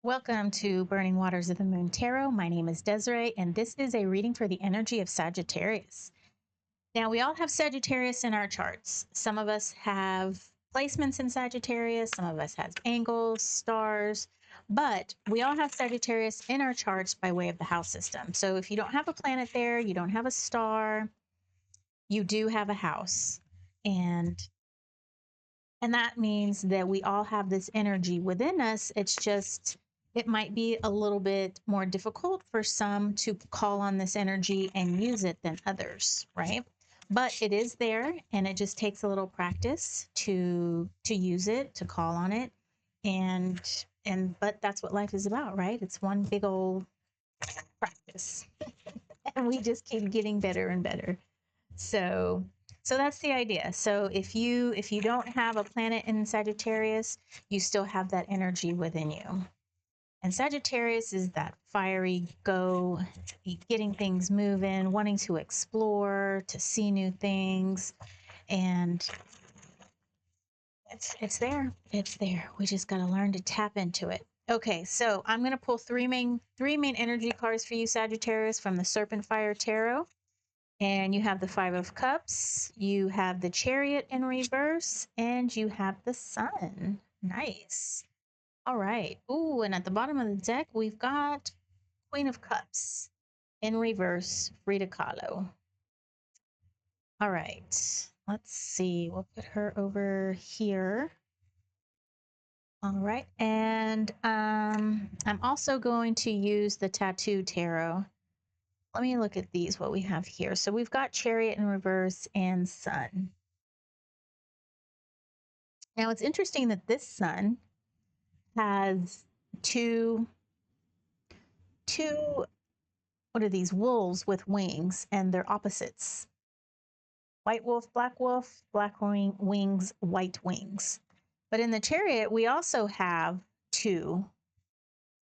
Welcome to Burning Waters of the Moon Tarot. My name is Desiree, and this is a reading for the energy of Sagittarius. Now, we all have Sagittarius in our charts. Some of us have placements in Sagittarius, some of us have angles, stars, but we all have Sagittarius in our charts by way of the house system. So if you don't have a planet there, you don't have a star, you do have a house. And that means that we all have this energy within us. It's just, it might be a little bit more difficult for some to call on this energy and use it than others, right? But it is there, and it just takes a little practice to use it, to call on it. But that's what life is about, right? It's one big old practice. And we just keep getting better and better. So that's the idea. So if you don't have a planet in Sagittarius, you still have that energy within you. And Sagittarius is that fiery go, getting things moving, wanting to explore, to see new things, and it's there. It's there. We just got to learn to tap into it. Okay, so I'm going to pull three main energy cards for you, Sagittarius, from the Serpent Fire Tarot. And you have the Five of Cups, you have the Chariot in reverse, and you have the Sun. Nice. All right. Ooh, and at the bottom of the deck, we've got Queen of Cups in reverse, Frida Kahlo. All right. Let's see. We'll put her over here. All right. And I'm also going to use the Tattoo Tarot. Let me look at these, what we have here. So we've got Chariot in reverse and Sun. Now it's interesting that this Sun has two, what are these, wolves with wings, and they're opposites. White wolf, black wings, white wings. But in the Chariot, we also have two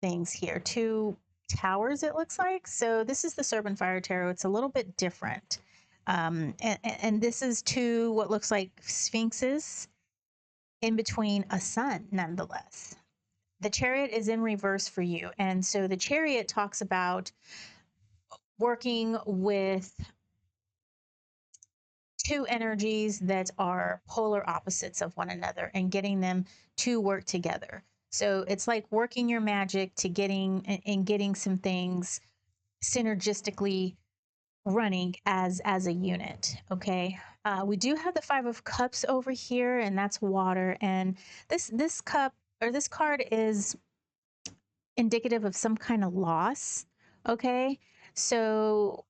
things here, two towers, it looks like. So this is the Serpent Fire Tarot. It's a little bit different. And this is two what looks like sphinxes in between a sun, nonetheless. The Chariot is in reverse for you. And so the Chariot talks about working with two energies that are polar opposites of one another and getting them to work together. So it's like working your magic to getting some things synergistically running as a unit. Okay. We do have the Five of Cups over here, and that's water. And this cup, or this card, is indicative of some kind of loss. Okay. So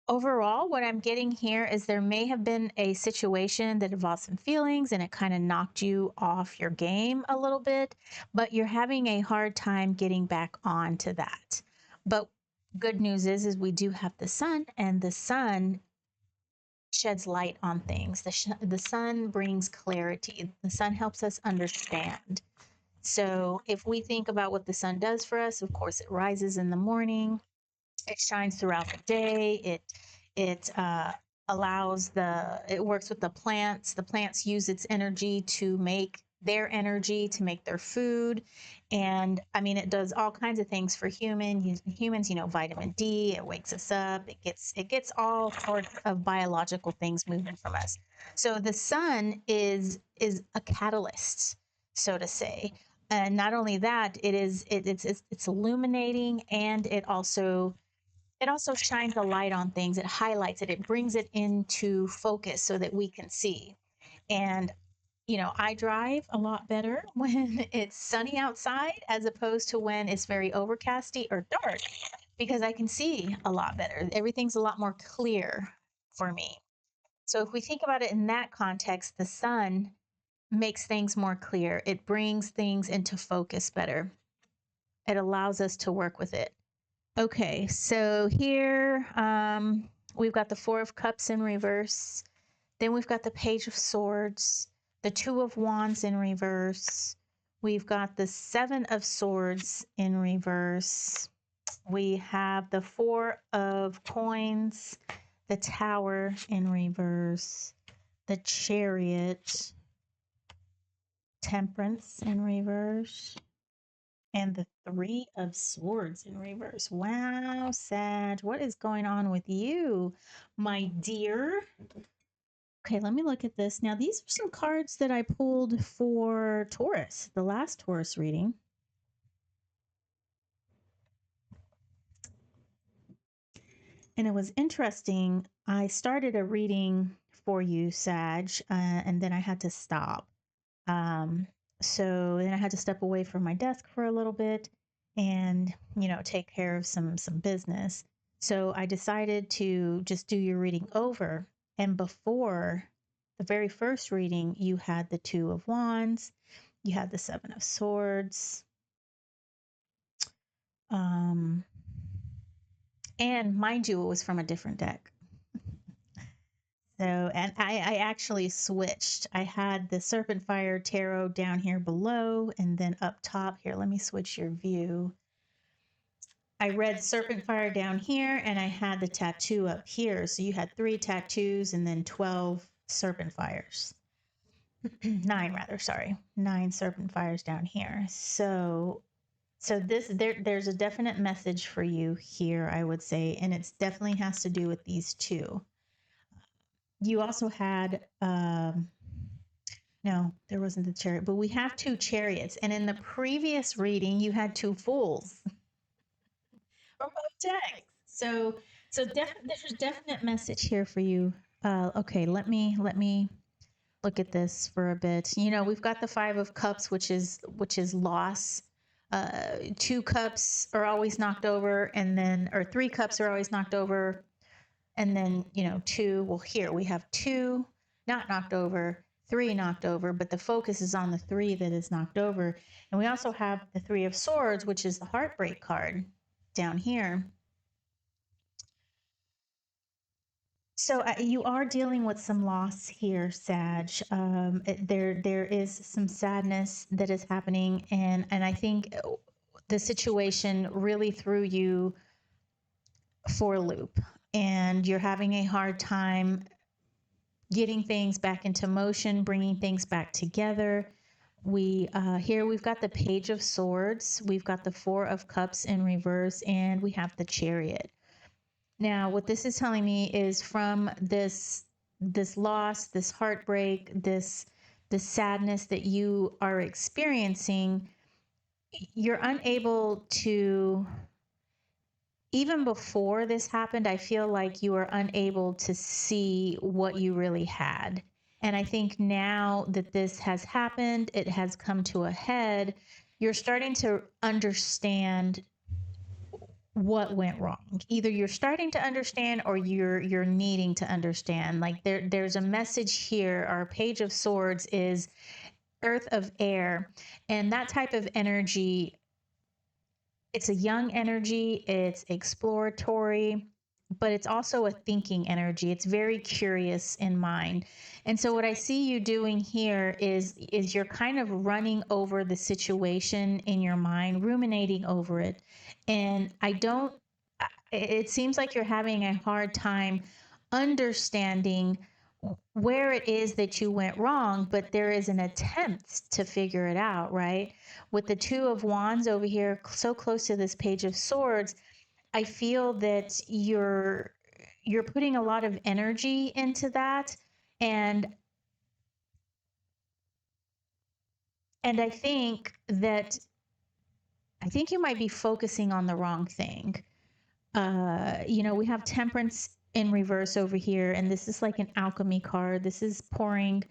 overall, what I'm getting here is there may have been a situation that involved some feelings and it kind of knocked you off your game a little bit, but you're having a hard time getting back onto that. But good news is we do have the Sun, and the Sun sheds light on things. The Sun brings clarity. The Sun helps us understand. So if we think about what the Sun does for us, of course, it rises in the morning, it shines throughout the day. It allows it works with the plants. The plants use its energy to make their energy, to make their food. And I mean, it does all kinds of things for humans, vitamin D, it wakes us up. It gets all sorts of biological things moving from us. So the Sun is a catalyst, so to say. And not only that, it's illuminating, and it also shines a light on things. It highlights it. It brings it into focus so that we can see. And, I drive a lot better when it's sunny outside as opposed to when it's very overcasty or dark, because I can see a lot better. Everything's a lot more clear for me. So if we think about it in that context, the Sun makes things more clear. It brings things into focus better. It allows us to work with it. Okay, so here we've got the Four of Cups in reverse. Then we've got the Page of Swords, the Two of Wands in reverse. We've got the Seven of Swords in reverse. We have the Four of Coins, the Tower in reverse, the Chariot, Temperance in reverse, And the Three of Swords in reverse. Wow, Sag, what is going on with you, my dear? Okay, let me look at this. Now, these are some cards that I pulled for Taurus, the last Taurus reading. And it was interesting. I started a reading for you, Sag, and then I had to stop. So then I had to step away from my desk for a little bit and, take care of some business. So I decided to just do your reading over. And before the very first reading, you had the Two of Wands, you had the Seven of Swords. And mind you, it was from a different deck. So, and I actually switched. I had the Serpent Fire Tarot down here below, and then up top here, let me switch your view. I read Serpent Fire down here, and I had the tattoo up here. So you had 3 tattoos and then 12 Serpent Fires. 9 rather, sorry. 9 Serpent Fires down here. So there's a definite message for you here, I would say, and it definitely has to do with these two. You also had, no, there wasn't the chariot, but we have 2 chariots. And in the previous reading, you had 2 fools from both decks. So there's a definite message here for you. Okay, let me look at this for a bit. We've got the 5 of Cups, which is loss. 2 cups are always knocked over, or 3 cups are always knocked over. And then, 2, well, here we have 2 not knocked over, 3 knocked over, but the focus is on the 3 that is knocked over. And we also have the 3 of Swords, which is the heartbreak card down here. So you are dealing with some loss here, Sag. There is some sadness that is happening, and I think the situation really threw you for a loop, and you're having a hard time getting things back into motion, bringing things back together. Here we've got the Page of Swords, we've got the 4 of Cups in reverse, and we have the Chariot. Now, what this is telling me is from this loss, this heartbreak, this sadness that you are experiencing, you're unable to. Even before this happened, I feel like you were unable to see what you really had. And I think now that this has happened, it has come to a head, you're starting to understand what went wrong. Either you're starting to understand or you're needing to understand. Like there's a message here. Our Page of Swords is Earth of Air, and that type of energy, it's a young energy, it's exploratory, but it's also a thinking energy. It's very curious in mind. And so what I see you doing here is you're kind of running over the situation in your mind, ruminating over it. And it seems like you're having a hard time understanding where it is that you went wrong, but there is an attempt to figure it out, right? With the 2 of Wands over here, so close to this Page of Swords, I feel that you're putting a lot of energy into that, and I think you might be focusing on the wrong thing. We have Temperance in reverse over here, and this is like an alchemy card. This is pouring,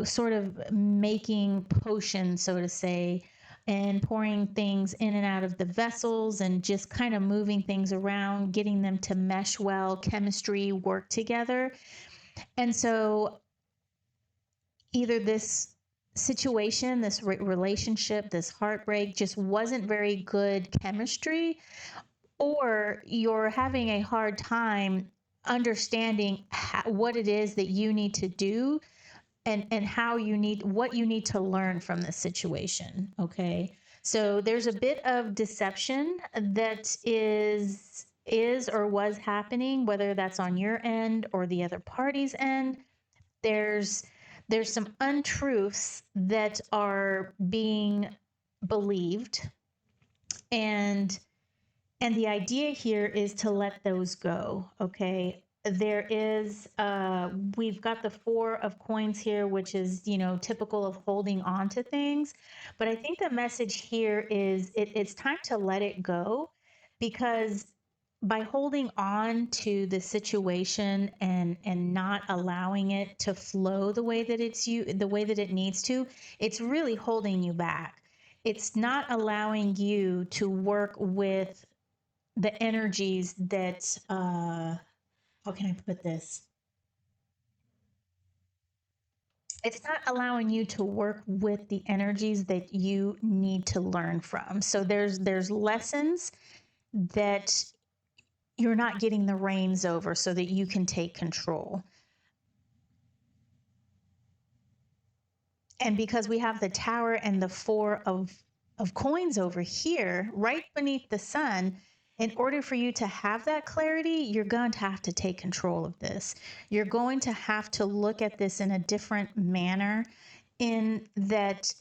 sort of making potions, so to say, and pouring things in and out of the vessels and just kind of moving things around, getting them to mesh well, chemistry, work together. And so either this situation, this relationship, this heartbreak just wasn't very good chemistry, or you're having a hard time understanding what it is that you need to do and what you need to learn from this situation. Okay. So there's a bit of deception that is or was happening, whether that's on your end or the other party's end. There's some untruths that are being believed. And the idea here is to let those go. Okay. There is, we've got the 4 of coins here, which is, typical of holding on to things. But I think the message here is it's time to let it go, because by holding on to the situation and not allowing it to flow the way that the way that it needs to, it's really holding you back. It's not allowing you to work with the energies that how can I put this? It's not allowing you to work with the energies that you need to learn from. So there's lessons that you're not getting the reins over so that you can take control. And because we have the Tower and the 4 of coins over here, right beneath the Sun, in order for you to have that clarity, you're going to have to take control of this. You're going to have to look at this in a different manner, in that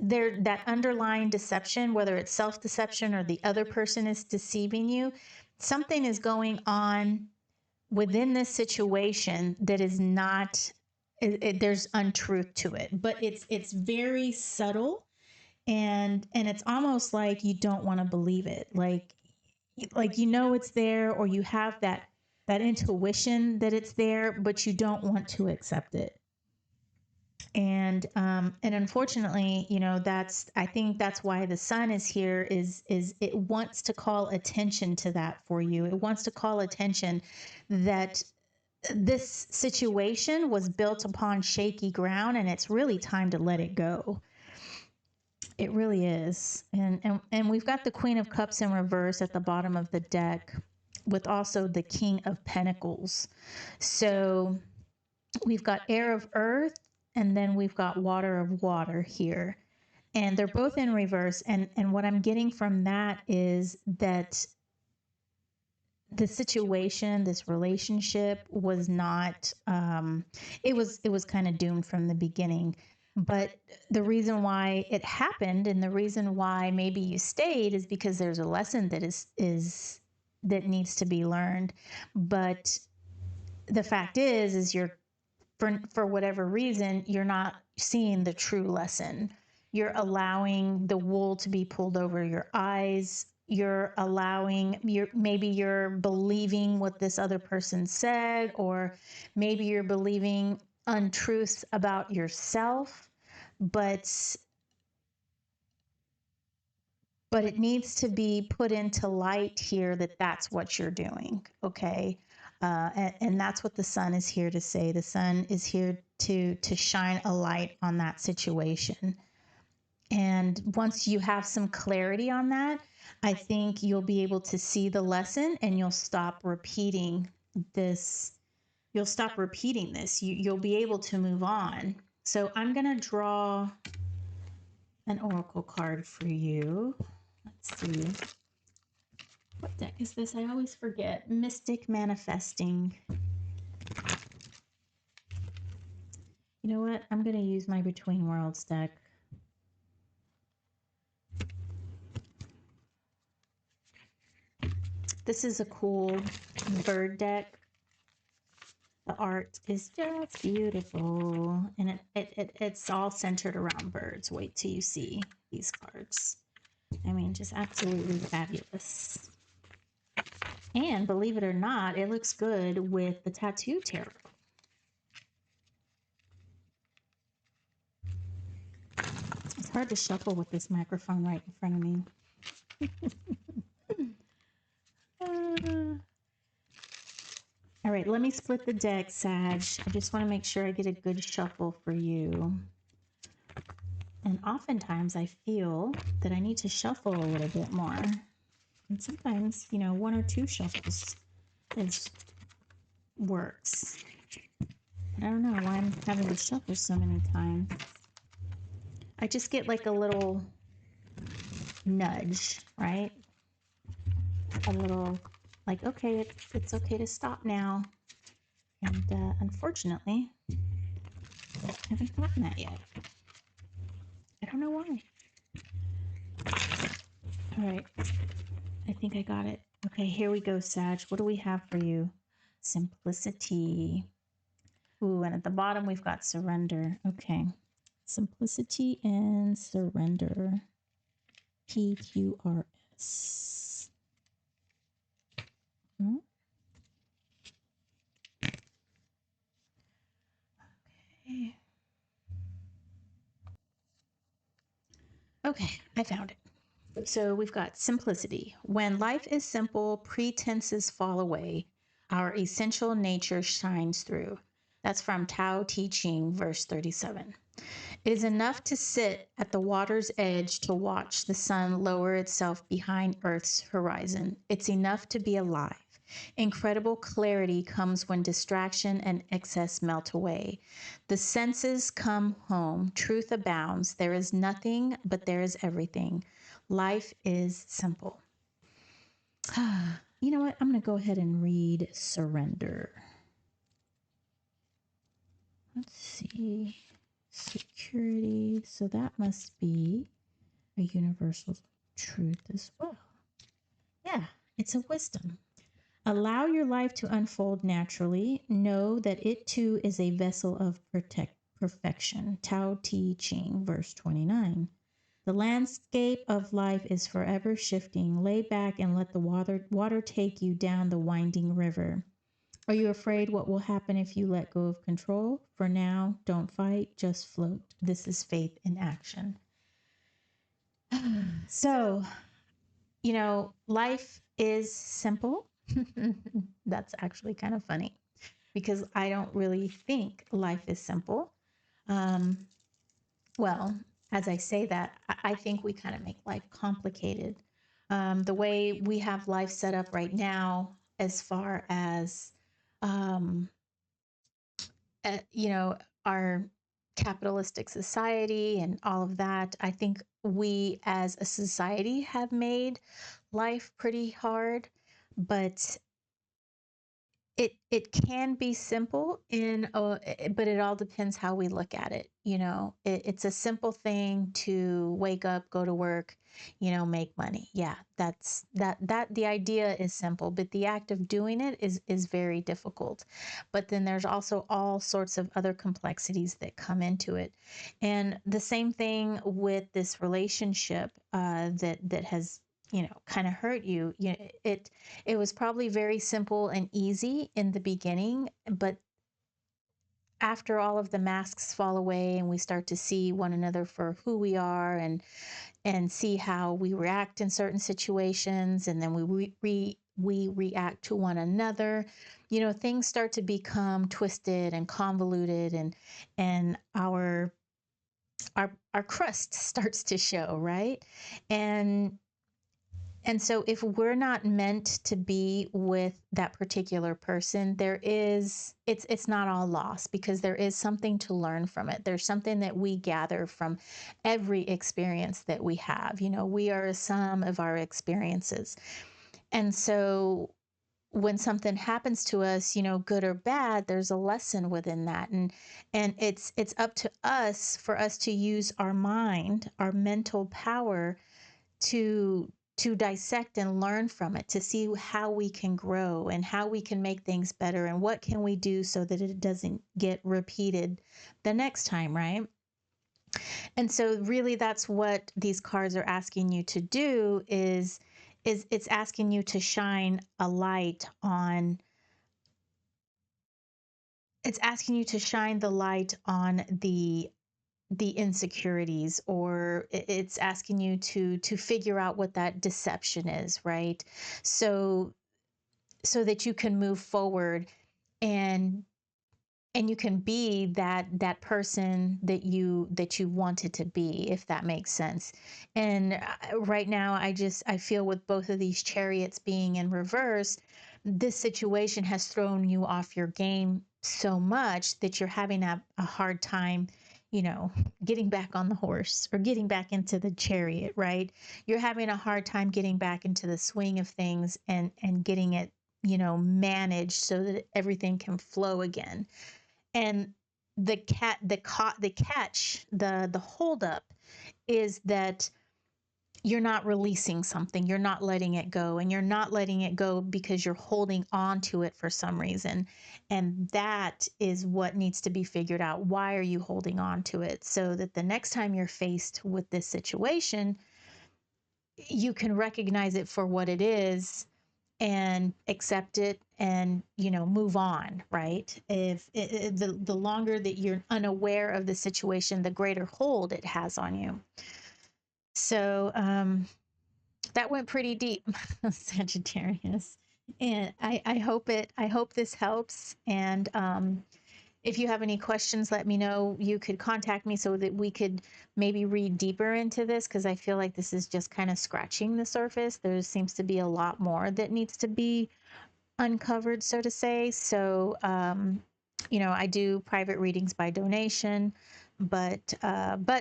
that underlying deception, whether it's self-deception or the other person is deceiving you, something is going on within this situation that is not, there's untruth to it, but it's very subtle, and it's almost like you don't want to believe it, like it's there, or you have that intuition that it's there, but you don't want to accept it. And unfortunately, I think that's why the Sun is here, is it wants to call attention to that for you. It wants to call attention that this situation was built upon shaky ground, and it's really time to let it go. It really is. And we've got the Queen of Cups in reverse at the bottom of the deck, with also the King of Pentacles. So we've got air of earth, and then we've got water of water here. And they're both in reverse. And what I'm getting from that is that the situation, this relationship, was not, it was kind of doomed from the beginning. But the reason why it happened, and the reason why maybe you stayed, is because there's a lesson that is that needs to be learned. But the fact is you're, for whatever reason, you're not seeing the true lesson. You're allowing the wool to be pulled over your eyes. You're allowing, maybe you're believing what this other person said, or maybe you're believing untruths about yourself, but it needs to be put into light here that that's what you're doing. Okay. And that's what the Sun is here to say. The Sun is here to shine a light on that situation. And once you have some clarity on that, I think you'll be able to see the lesson, and you'll stop repeating this. You'll stop repeating this. You'll be able to move on. So I'm going to draw an oracle card for you. Let's see. What deck is this? I always forget. Mystic Manifesting. You know what? I'm going to use my Between Worlds deck. This is a cool bird deck. The art is just beautiful, and it's all centered around birds. Wait till you see these cards. I mean, just absolutely fabulous. And believe it or not, it looks good with the tattoo tarot. It's hard to shuffle with this microphone right in front of me. All right, let me split the deck, Sag. I just want to make sure I get a good shuffle for you. And oftentimes I feel that I need to shuffle a little bit more. And sometimes, 1 or 2 shuffles works. I don't know why I'm having to shuffle so many times. I just get like a little nudge, right? A little like, okay, it's okay to stop now. And unfortunately, I haven't gotten that yet. I don't know why. All right. I think I got it. Okay, here we go, Sag. What do we have for you? Simplicity. Ooh, and at the bottom we've got surrender. Okay. Simplicity and surrender. PQRS. Hmm? Okay. Okay, I found it. So we've got simplicity. When life is simple, pretenses fall away. Our essential nature shines through. That's from Tao Te Ching, verse 37. It is enough to sit at the water's edge to watch the sun lower itself behind Earth's horizon. It's enough to be alive. Incredible clarity comes when distraction and excess melt away. The senses come home. Truth abounds. There is nothing, but there is everything. Life is simple. You know what? I'm going to go ahead and read surrender. Let's see. Security. So that must be a universal truth as well. Yeah, it's a wisdom. Allow your life to unfold naturally. Know that it too is a vessel of perfection. Tao Te Ching, verse 29. The landscape of life is forever shifting. Lay back and let the water take you down the winding river. Are you afraid what will happen if you let go of control? For now, don't fight, just float. This is faith in action. So, you know, life is simple. That's actually kind of funny because I don't really think life is simple. Well, as I say that, I think we kind of make life complicated. The way we have life set up right now, as far as, you know, our capitalistic society and all of that, I think we as a society have made life pretty hard, but it can be simple but it all depends how we look at it. You know, it's a simple thing to wake up, go to work, you know, make money. Yeah, that the idea is simple, but the act of doing it is very difficult. But then there's also all sorts of other complexities that come into it, and the same thing with this relationship that has, you know, kind of hurt you. You know, it was probably very simple and easy in the beginning, but after all of the masks fall away and we start to see one another for who we are and see how we react in certain situations, and then we react to one another, you know, things start to become twisted and convoluted, and our crust starts to show, right? And And so if we're not meant to be with that particular person, it's not all lost, because there is something to learn from it. There's something that we gather from every experience that we have. You know, we are a sum of our experiences. And so when something happens to us, you know, good or bad, there's a lesson within that. And it's up to us, for us to use our mind, our mental power, to dissect and learn from it, to see how we can grow and how we can make things better, and what can we do so that it doesn't get repeated the next time, right? And so really that's what these cards are asking you to do, is it's asking you to shine a light on, it's asking you to shine the light on the insecurities, or it's asking you to figure out what that deception is, right? So that you can move forward, and you can be that person that you wanted to be, if that makes sense. And right now I feel with both of these chariots being in reverse, this situation has thrown you off your game so much that you're having a hard time, you know, getting back on the horse or getting back into the chariot, right? You're having a hard time getting back into the swing of things, and getting it, you know, managed so that everything can flow again. And the catch, the holdup is that you're not releasing something, you're not letting it go, and you're not letting it go because you're holding on to it for some reason. And that is what needs to be figured out. Why are you holding on to it? So that the next time you're faced with this situation, you can recognize it for what it is and accept it and, you know, move on, right? If the longer that you're unaware of the situation, the greater hold it has on you. So that went pretty deep, Sagittarius. And I hope this helps. And if you have any questions, let me know. You could contact me so that we could maybe read deeper into this, because I feel like this is just kind of scratching the surface. There seems to be a lot more that needs to be uncovered, so to say. So, you know, I do private readings by donation, but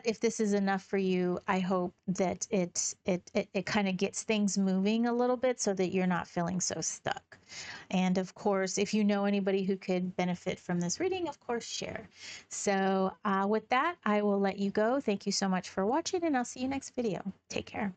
if this is enough for you, I hope that it kind of gets things moving a little bit so that you're not feeling so stuck. And of course, if you know anybody who could benefit from this reading, of course, share. So with that, I will let you go. Thank you so much for watching, and I'll see you next video. Take care.